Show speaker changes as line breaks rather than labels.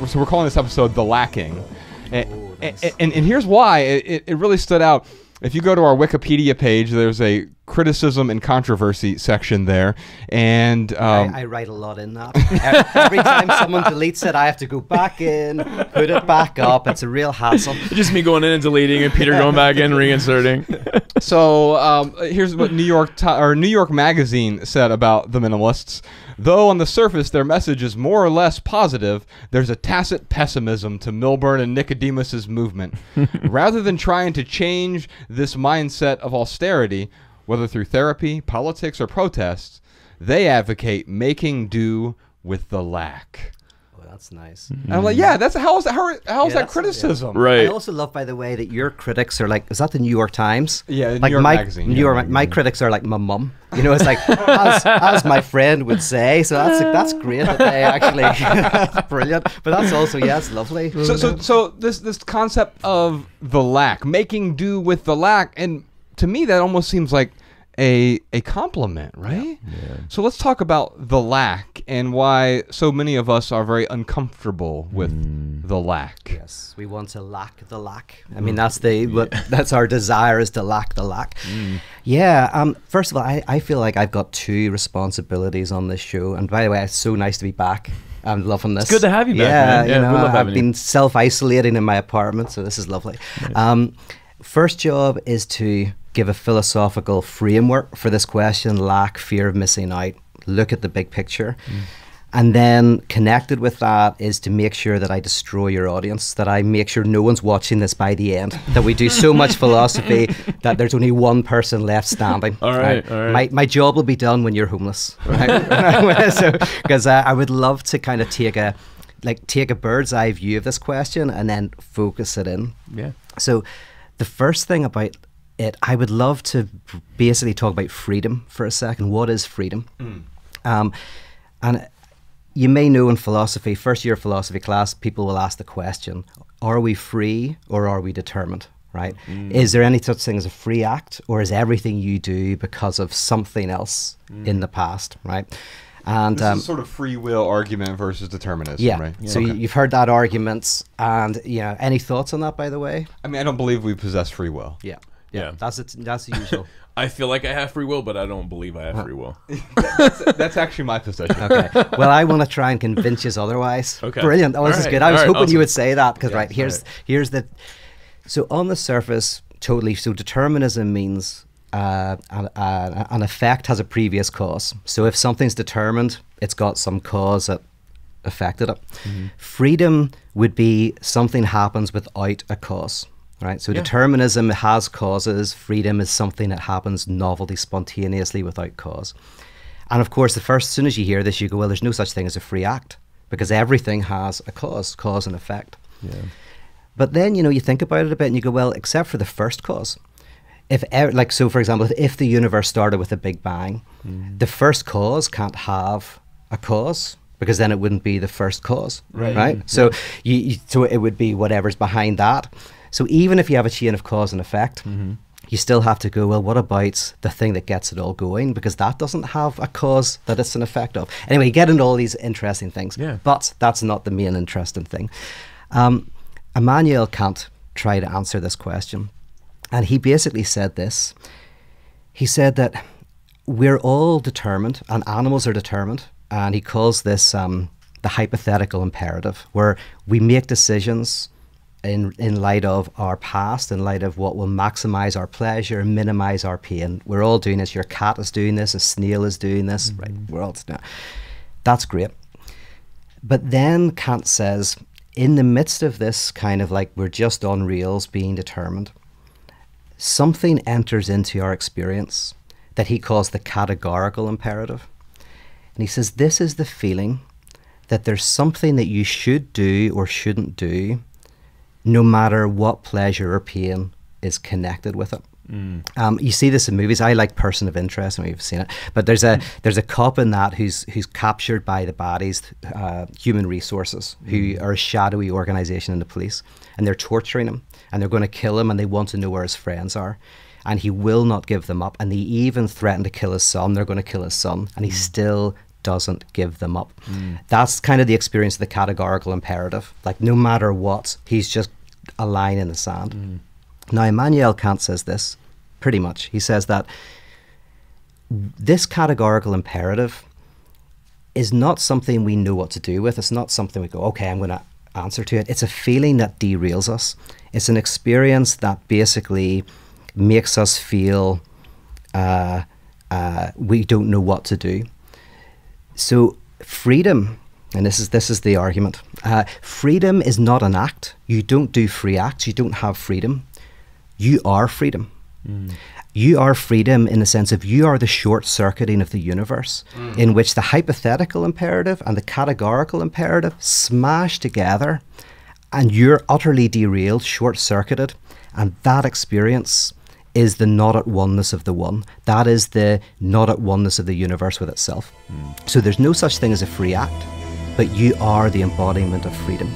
so we're calling this episode "The Lacking," and here's why it really stood out. If you go to our Wikipedia page, there's a criticism and controversy section there, and
I write a lot in that. Every time someone deletes it, I have to go back in, put it back up. It's a real hassle.
It's just me going in and deleting, and Peter going back in, reinserting.
So here's what New York Magazine said about the Minimalists. Though on the surface their message is more or less positive, there's a tacit pessimism to Milburn and Nicodemus's movement. Rather than trying to change this mindset of austerity, whether through therapy, politics, or protests, they advocate making do with the lack.
That's nice.
And I'm like, yeah, how is that criticism?
Yeah. Right.
I also love, by the way, that your critics are like, is that the New York Times?
Yeah,
like
New York Magazine.
My critics are like my mum. You know, it's like, as my friend would say. So that's great that they actually, that's brilliant. But that's also, yeah, it's lovely.
So this concept of the lack, making do with the lack, and to me that almost seems like a compliment, right?
Yeah.
So let's talk about the lack and why so many of us are very uncomfortable with the lack.
Yes, we want to lack the lack. I mean, that's that's our desire, is to lack the lack. Yeah. First of all, I feel like I've got two responsibilities on this show. And by the way, it's so nice to be back. I'm loving this.
It's good to have you back, man. Yeah,
you know,
we love having
I've been self-isolating in my apartment, so this is lovely. Nice. First job is to give a philosophical framework for this question: lack, fear of missing out. Look at the big picture. And then connected with that is to make sure that I destroy your audience, that I make sure no one's watching this by the end, that we do so much philosophy that there's only one person left standing.
All right.
My job will be done when you're homeless. Right? So, because I would love to kind of take a bird's eye view of this question and then focus it in.
Yeah.
So the first thing about it, I would love to basically talk about freedom for a second. What is freedom? And you may know in philosophy, first year philosophy class, people will ask the question, are we free or are we determined, right? Is there any such thing as a free act, or is everything you do because of something else in the past, right? And
this is sort of free will argument versus determinism, right?
Yeah. So you've heard that argument, and any thoughts on that, by the way?
I mean, I don't believe we possess free will.
Yeah, that's the usual.
I feel like I have free will, but I don't believe I have free will.
That's actually my position.
Okay. Well, I want to try and convince you otherwise.
Okay.
Brilliant. Oh, this is good. I was hoping you would say that, because here's the. So on the surface, totally. So determinism means an effect has a previous cause. So if something's determined, it's got some cause that affected it. Freedom would be something happens without a cause. Right, so determinism has causes. Freedom is something that happens novelty, spontaneously, without cause. And of course, as soon as you hear this, you go, well, there's no such thing as a free act, because everything has a cause and effect.
Yeah.
But then, you think about it a bit and you go, well, except for the first cause. So for example, if the universe started with a big bang, the first cause can't have a cause, because then it wouldn't be the first cause, right? So so it would be whatever's behind that. So even if you have a chain of cause and effect, you still have to go, well, what about the thing that gets it all going? Because that doesn't have a cause that it's an effect of. Anyway, you get into all these interesting things, but that's not the main interesting thing. Immanuel Kant tried to answer this question, and he basically said this. He said that we're all determined, and animals are determined, and he calls this the hypothetical imperative, where we make decisions in light of our past, in light of what will maximize our pleasure and minimize our pain. We're all doing this. Your cat is doing this. A snail is doing this. Right? We're all doing that. That's great. But then Kant says, in the midst of this kind of like we're just on rails being determined, something enters into our experience that he calls the categorical imperative. And he says, this is the feeling that there's something that you should do or shouldn't do, no matter what pleasure or pain is connected with it. You see this in movies. I like Person of Interest, and we've seen it. But there's a cop in that who's captured by the baddies, Human Resources, who are a shadowy organization in the police, and they're torturing him, and they're going to kill him, and they want to know where his friends are, and he will not give them up. And they even threaten to kill his son. They're going to kill his son, and he still doesn't give them up. That's kind of the experience of the categorical imperative. Like, no matter what, he's just a line in the sand. Now, Immanuel Kant says this, pretty much. He says that this categorical imperative is not something we know what to do with. It's not something we go, okay, I'm going to answer to it. It's a feeling that derails us. It's an experience that basically makes us feel we don't know what to do. So freedom, and this is the argument, freedom is not an act. You don't do free acts. You don't have freedom. You are freedom. You are freedom in the sense of you are the short-circuiting of the universe, in which the hypothetical imperative and the categorical imperative smash together, and you're utterly derailed, short-circuited, and that experience is the not at oneness of the one. That is the not at oneness of the universe with itself. So there's no such thing as a free act, but you are the embodiment of freedom.